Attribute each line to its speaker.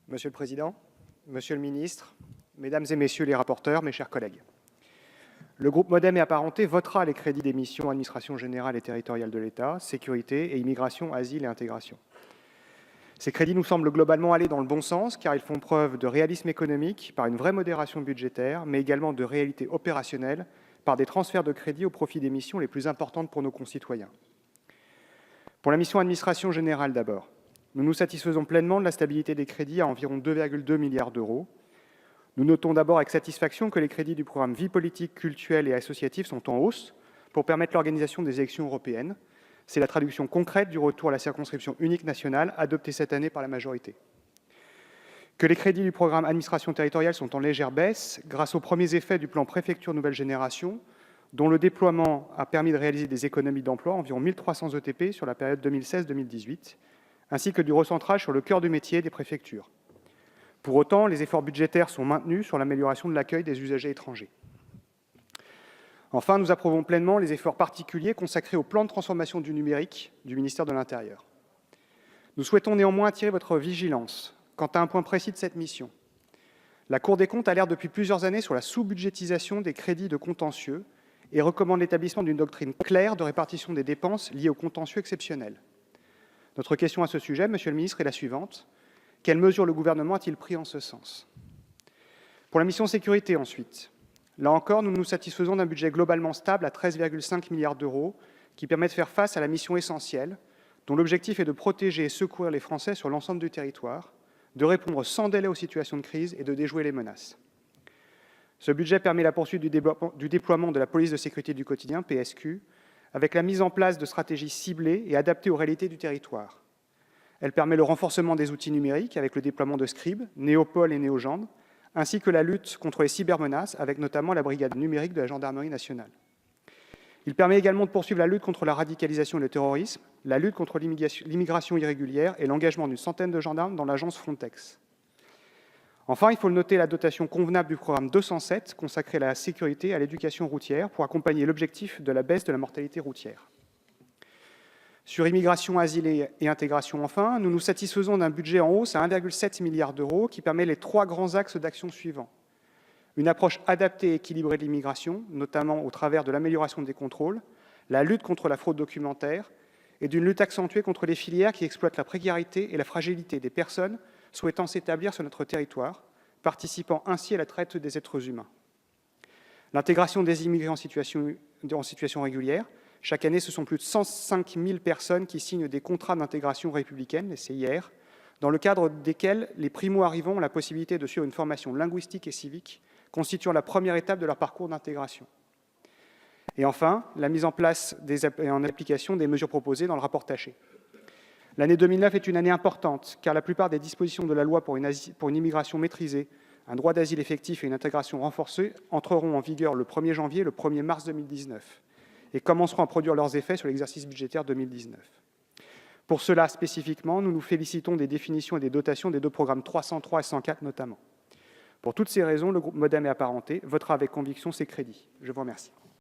Speaker 1: Monsieur le Président, Monsieur le Ministre, Mesdames et Messieurs les rapporteurs, mes chers collègues. Le groupe Modem et Apparentés votera les crédits des missions Administration générale et territoriale de l'État, Sécurité et Immigration, Asile et Intégration. Ces crédits nous semblent globalement aller dans le bon sens, car ils font preuve de réalisme économique par une vraie modération budgétaire, mais également de réalité opérationnelle par des transferts de crédits au profit des missions les plus importantes pour nos concitoyens. Pour la mission Administration générale d'abord, nous nous satisfaisons pleinement de la stabilité des crédits à environ 2,2 milliards d'euros. Nous notons d'abord avec satisfaction que les crédits du programme Vie politique, cultuelle et associative sont en hausse pour permettre l'organisation des élections européennes. C'est la traduction concrète du retour à la circonscription unique nationale adoptée cette année par la majorité. Que les crédits du programme Administration territoriale sont en légère baisse grâce aux premiers effets du plan Préfecture Nouvelle Génération, dont le déploiement a permis de réaliser des économies d'emploi, environ 1300 ETP sur la période 2016-2018, ainsi que du recentrage sur le cœur du métier des préfectures. Pour autant, les efforts budgétaires sont maintenus sur l'amélioration de l'accueil des usagers étrangers. Enfin, nous approuvons pleinement les efforts particuliers consacrés au plan de transformation du numérique du ministère de l'Intérieur. Nous souhaitons néanmoins attirer votre vigilance quant à un point précis de cette mission. La Cour des comptes alerte depuis plusieurs années sur la sous-budgétisation des crédits de contentieux et recommande l'établissement d'une doctrine claire de répartition des dépenses liées au contentieux exceptionnel. Notre question à ce sujet, Monsieur le Ministre, est la suivante. Quelles mesures le gouvernement a-t-il pris en ce sens? Pour la mission sécurité ensuite, là encore, nous nous satisfaisons d'un budget globalement stable à 13,5 milliards d'euros qui permet de faire face à la mission essentielle dont l'objectif est de protéger et secourir les Français sur l'ensemble du territoire, de répondre sans délai aux situations de crise et de déjouer les menaces. Ce budget permet la poursuite du déploiement de la police de sécurité du quotidien, PSQ, avec la mise en place de stratégies ciblées et adaptées aux réalités du territoire. Elle permet le renforcement des outils numériques avec le déploiement de Scribe, Néopol et Néogendre, ainsi que la lutte contre les cybermenaces avec notamment la brigade numérique de la Gendarmerie nationale. Il permet également de poursuivre la lutte contre la radicalisation et le terrorisme, la lutte contre l'immigration irrégulière et l'engagement d'une centaine de gendarmes dans l'agence Frontex. Enfin, il faut le noter, la dotation convenable du programme 207 consacré à la sécurité et à l'éducation routière pour accompagner l'objectif de la baisse de la mortalité routière. Sur immigration, asile et intégration, enfin, nous nous satisfaisons d'un budget en hausse à 1,7 milliard d'euros qui permet les 3 grands axes d'action suivants. Une approche adaptée et équilibrée de l'immigration, notamment au travers de l'amélioration des contrôles, la lutte contre la fraude documentaire et d'une lutte accentuée contre les filières qui exploitent la précarité et la fragilité des personnes souhaitant s'établir sur notre territoire, participant ainsi à la traite des êtres humains. L'intégration des immigrés en situation régulière. Chaque année, ce sont plus de 105 000 personnes qui signent des contrats d'intégration républicaine, les CIR, dans le cadre desquels les primo-arrivants ont la possibilité de suivre une formation linguistique et civique, constituant la première étape de leur parcours d'intégration. Et enfin, la mise en place et en application des mesures proposées dans le rapport Taché. L'année 2009 est une année importante, car la plupart des dispositions de la loi pour une immigration maîtrisée, un droit d'asile effectif et une intégration renforcée entreront en vigueur le 1er janvier et le 1er mars 2019 et commenceront à produire leurs effets sur l'exercice budgétaire 2019. Pour cela, spécifiquement, nous nous félicitons des définitions et des dotations des 2 programmes 303 et 104 notamment. Pour toutes ces raisons, le groupe Modem et Apparentés votera avec conviction ces crédits. Je vous remercie.